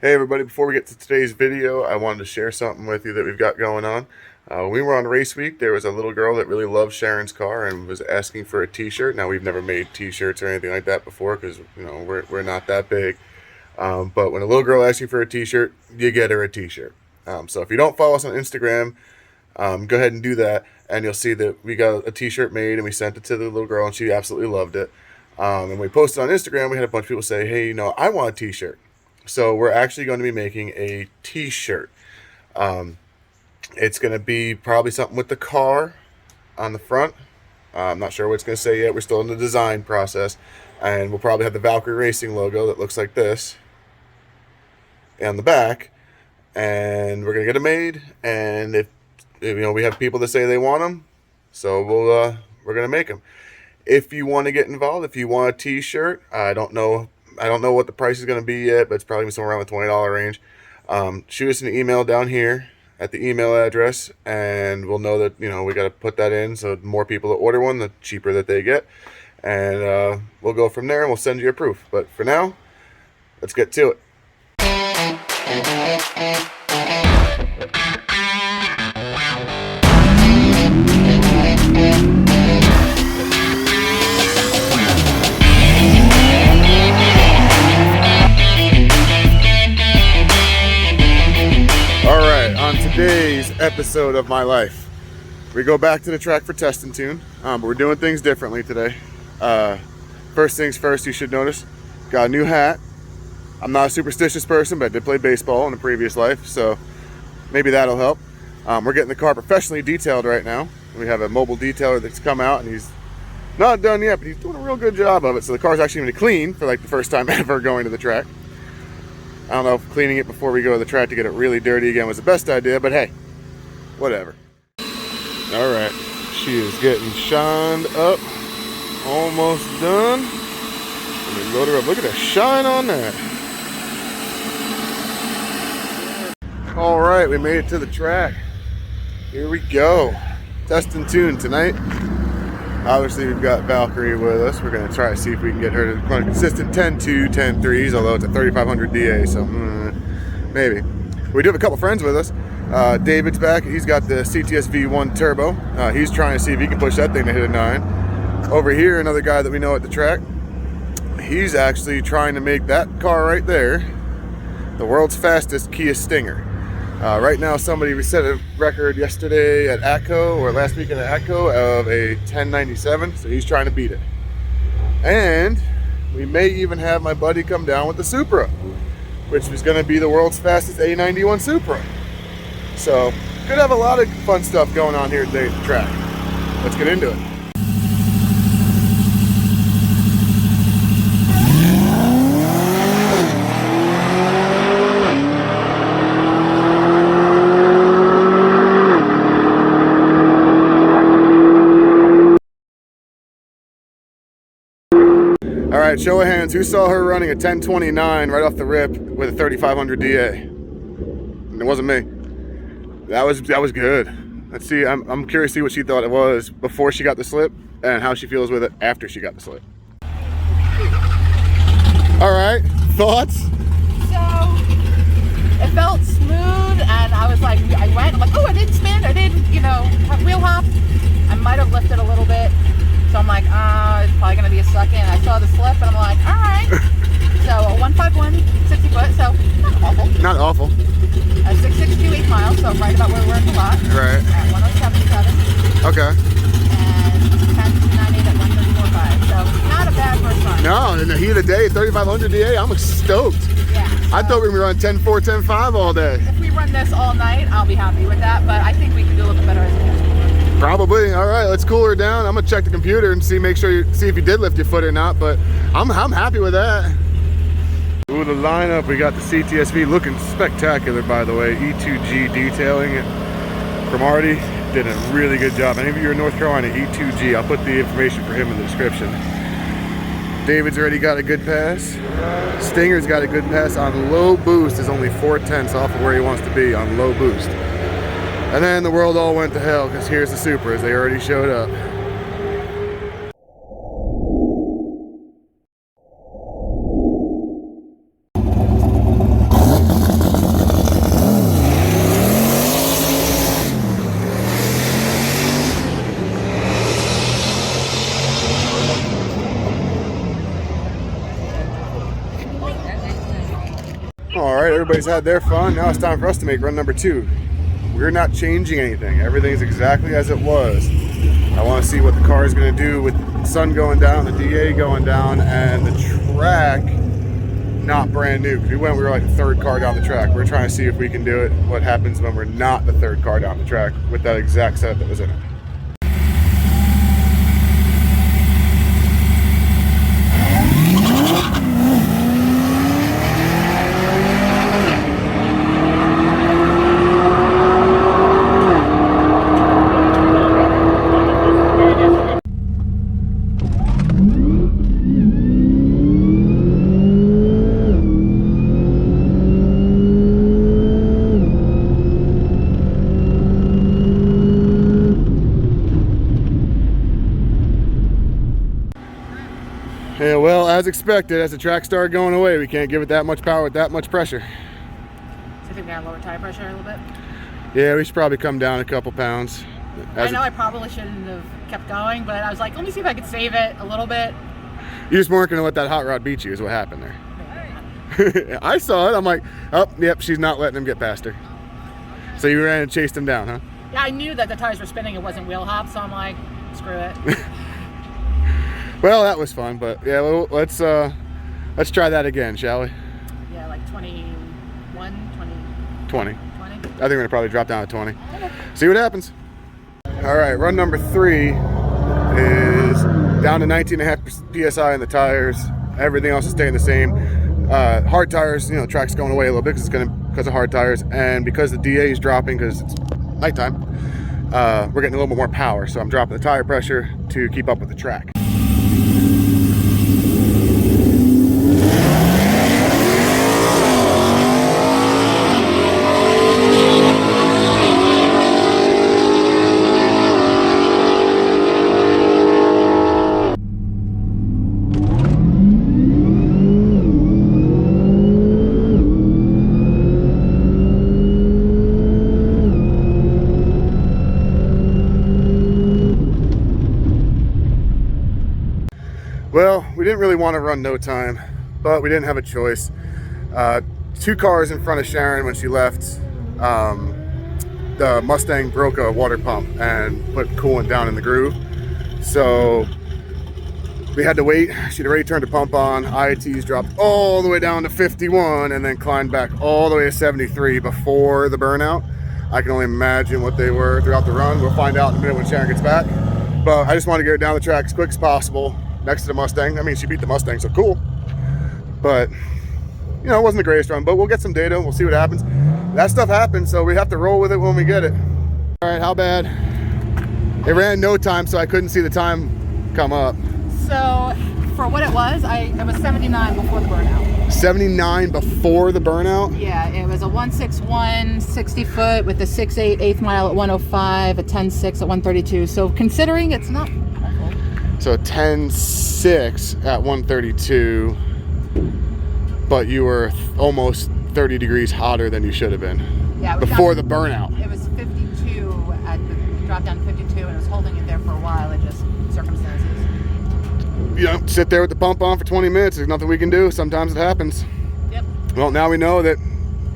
Hey everybody, before we get to today's video, I wanted to share something with you that we've got going on. When we were on race week, there was a little girl that really loved Sharon's car and was asking for a t-shirt. Now, we've never made t-shirts or anything like that before because, we're not that big. But when a little girl asks you for a t-shirt, you get her a t-shirt. So if you don't follow us on Instagram, go ahead and do that, and you'll see that we got a t-shirt made and we sent it to the little girl and she absolutely loved it. And when we posted on Instagram, we had a bunch of people say, hey, I want a t-shirt. So we're actually going to be making a t-shirt. It's going to be probably something with the car on the front. I'm not sure what it's going to say yet. We're still in the design process. And we'll probably have the Valkyree Racing logo that looks like this on the back. And we're going to get them made. And if we have people that say they want them, so we're going to make them. If you want to get involved, if you want a t-shirt, I don't know what the price is going to be yet, but it's probably somewhere around the $20 range. Shoot us an email down here at the email address, and we'll know that, we got to put that in. So the more people that order one, the cheaper that they get. And we'll go from there, and we'll send you a proof. But for now, let's get to it. Today's episode of my life, we go back to the track for test and tune, but we're doing things differently today. First things first, you should notice, got a new hat. I'm not a superstitious person, but I did play baseball in a previous life, so maybe that'll help. We're getting the car professionally detailed right now. We have a mobile detailer that's come out, and he's not done yet, but he's doing a real good job of it. So the car's actually going to be clean for like the first time ever going to the track. I don't know if cleaning it before we go to the track to get it really dirty again was the best idea, but hey, whatever. All right, she is getting shined up, almost done. Let me load her up. Look at the shine on that. All right, we made it to the track. Here we go. Test and tune tonight. Obviously, we've got Valkyree with us. We're going to try to see if we can get her to run a consistent 10.2, 10.3s, although it's a 3500 DA, so maybe. We do have a couple friends with us. David's back. He's got the CTS-v 1 turbo. He's trying to see if he can push that thing to hit a 9. Over here, another guy that we know at the track. He's actually trying to make that car right there the world's fastest Kia Stinger. Right now, somebody set a record yesterday at ATCO, or last weekend at ATCO, of a 1097, so he's trying to beat it. And we may even have my buddy come down with the Supra, which is going to be the world's fastest A91 Supra. So, could have a lot of fun stuff going on here today at the track. Let's get into it. All right, show of hands. Who saw her running a 1029 right off the rip with a 3500 DA? It wasn't me. That was good. Let's see. I'm curious to see what she thought it was before she got the slip and how she feels with it after she got the slip. All right, thoughts? So it felt smooth, and I was like, I'm like, oh, I didn't spin, I didn't, have wheel hop. I might have lifted a little bit. So I'm like, it's probably going to be a second. I saw the slip, and I'm like, all right. So a 151, 60 foot, so not awful. Not awful. 6,628 miles, so right about where we were in the lot. Right. At 107.7. Okay. And 10.98 at 134.5. So not a bad first run. No, in the heat of the day, 3,500 DA, I'm stoked. Yeah. So I thought we were running 10.4, 10.5 all day. If we run this all night, I'll be happy with that, but I think we can do a little bit better as a team. Probably. All right, let's cool her down. I'm gonna check the computer and see if you did lift your foot or not. But I'm happy with that. Ooh, the lineup. We got the CTS-v looking spectacular, by the way. E2G detailing it from Artie. Did a really good job. Any of you are in North Carolina, E2G. I'll put the information for him in the description. David's already got a good pass. Stinger's got a good pass on low boost. Is only 4/10 off of where he wants to be on low boost. And then the world all went to hell because here's the Supras. They already showed up. All right, everybody's had their fun. Now it's time for us to make run number 2. We're not changing anything. Everything's exactly as it was. I want to see what the car is going to do with the sun going down, the DA going down, and the track not brand new. We were like the 3rd car down the track. We're trying to see if we can do it. What happens when we're not the 3rd car down the track with that exact setup that was in it. Yeah, well, as expected, as the track started going away, we can't give it that much power with that much pressure. So you think we gotta lower tire pressure a little bit? Yeah, we should probably come down a couple pounds. I know I probably shouldn't have kept going, but I was like, let me see if I could save it a little bit. You just weren't going to let that hot rod beat you is what happened there. I saw it. I'm like, oh, yep, she's not letting him get past her. So you ran and chased him down, huh? Yeah, I knew that the tires were spinning. It wasn't wheel hop, so I'm like, screw it. Well, that was fun, but yeah, well, let's try that again, shall we? Yeah, like 21, 20. 20. 20? I think we're going to probably drop down to 20. Okay. See what happens. All right, run number 3 is down to 19.5 PSI in the tires. Everything else is staying the same. Hard tires, you know, track's going away a little bit because of hard tires, and because the DA is dropping because it's nighttime, we're getting a little bit more power. So I'm dropping the tire pressure to keep up with the track. Well, we didn't really want to run no time, but we didn't have a choice. 2 cars in front of Sharon when she left, the Mustang broke a water pump and put coolant down in the groove. So we had to wait. She'd already turned the pump on. IATs dropped all the way down to 51 and then climbed back all the way to 73 before the burnout. I can only imagine what they were throughout the run. We'll find out in a minute when Sharon gets back. But I just wanted to get her down the track as quick as possible. Next to the Mustang. I mean, she beat the Mustang, so cool. But, you know, it wasn't the greatest run, but we'll get some data. We'll see what happens. That stuff happens, so we have to roll with it when we get it. All right, how bad? It ran no time, so I couldn't see the time come up. So, for what it was 79 before the burnout. 79 before the burnout? Yeah, it was a 161 60 foot with a 6.8 eighth mile at 105, a 10.6 at 132. So, considering it's not awful. So 10.6 at 132, but you were almost 30 degrees hotter than you should have been. Yeah, before the burnout. It was 52 dropped down to 52, and it was holding it there for a while. It just circumstances. You know, sit there with the pump on for 20 minutes. There's nothing we can do. Sometimes it happens. Yep. Well, now we know that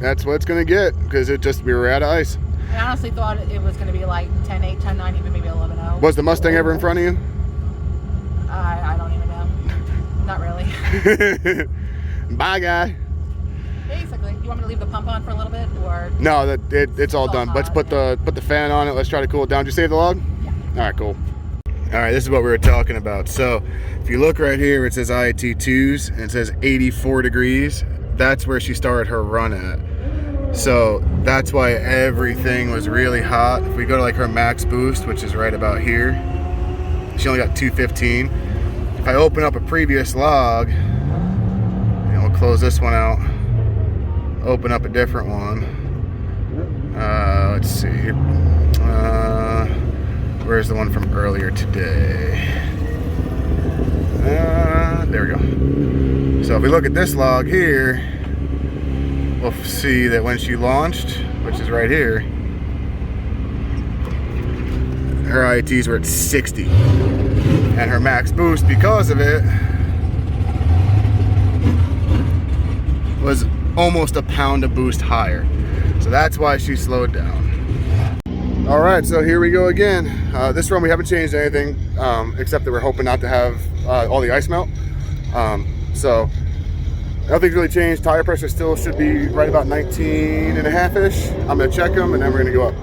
that's what it's going to get because we were out of ice. I honestly thought it was going to be like 10.8, 10.9, even maybe 11.0. Was the Mustang ever in front of you? I don't even know. Not really. Bye, guy. Basically, you want me to leave the pump on for a little bit, or? No, it's all done. Let's put the fan on it. Let's try to cool it down. Did you save the log? Yeah. All right, cool. All right, this is what we were talking about. So if you look right here, it says IAT2s and it says 84 degrees. That's where she started her run at. So that's why everything was really hot. If we go to like her max boost, which is right about here, she only got 215. If I open up a previous log, and we'll close this one out, open up a different one. Let's see. Where's the one from earlier today? There we go. So if we look at this log here, we'll see that when she launched, which is right here, her IATs were at 60. And her max boost, because of it, was almost a pound of boost higher. So that's why she slowed down. All right, so here we go again. This run we haven't changed anything, except that we're hoping not to have all the ice melt. So nothing's really changed. Tire pressure still should be right about 19.5-ish. I'm gonna check them and then we're gonna go up.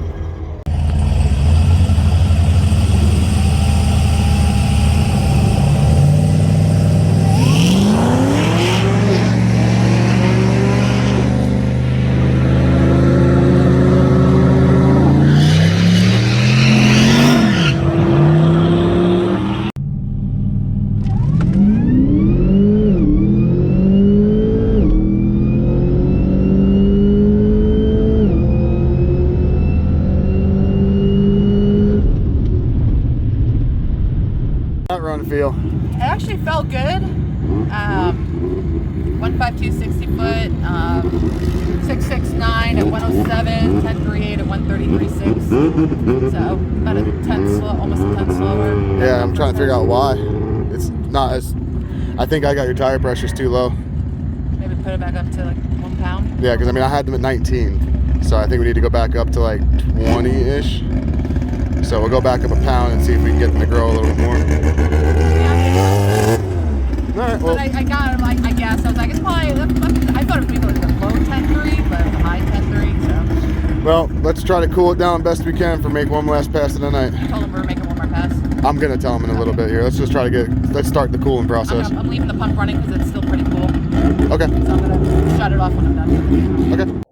That run feel? It actually felt good. 152 60 foot, 669 at 107, 1038 at 133.6. So about a 10 slow, almost a 10 slower. Yeah, I'm trying to figure out why. It's not as. I think I got your tire pressures too low. Maybe put it back up to like 1 pound. Yeah, because I mean I had them at 19, so I think we need to go back up to like 20-ish. So we'll go back up a pound and see if we can get them to grow a little bit more. All right, well. But I got it, like, I guess. I was like, it's probably, I thought it would be like a low 10.3, but it's a high 10.3, so. Well, let's try to cool it down best we can for make one last pass of the night. I told him we were making one more pass. I'm going to tell him in a little bit here. Let's just try to let's start the cooling process. I'm leaving the pump running because it's still pretty cool. Okay. So I'm going to shut it off when I'm done. Okay.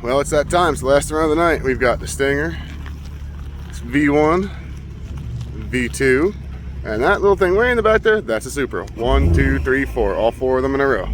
Well, it's that time. It's the last round of the night. We've got the Stinger, it's V1, V2, and that little thing way in the back there, that's a Supra. 1, 2, 3, 4. All 4 of them in a row.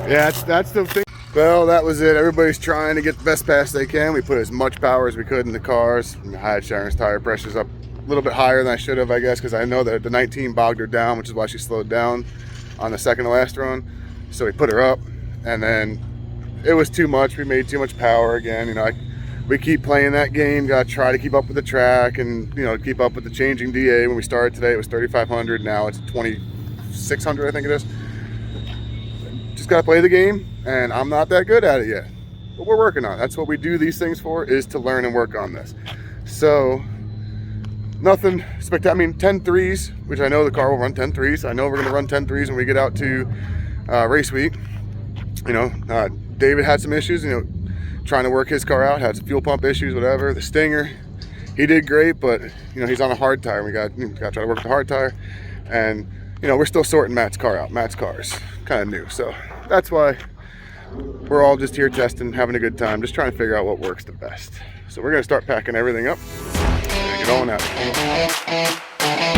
Yeah, that's the thing. Well, that was it. Everybody's trying to get the best pass they can. We put as much power as we could in the cars. I had Sharon's tire pressures up a little bit higher than I should have, I guess, because I know that the 19 bogged her down, which is why she slowed down on the second to last run. So we put her up, and then it was too much. We made too much power again. You know, we keep playing that game. Got to try to keep up with the track and, you know, keep up with the changing DA. When we started today, it was 3,500. Now it's 2,600, I think it is. Just got to play the game, and I'm not that good at it yet. But we're working on it. That's what we do these things for, is to learn and work on this. So, nothing spectacular. I mean, 10 threes, which I know the car will run 10 threes. I know we're going to run 10 threes when we get out to race week. You know, David had some issues, you know, trying to work his car out, had some fuel pump issues, whatever. The Stinger, he did great, but, you know, he's on a hard tire. We got to try to work with the hard tire. And, you know, we're still sorting Matt's car out. Matt's car's kind of new. So that's why we're all just here testing, having a good time, just trying to figure out what works the best. So we're going to start packing everything up. going out.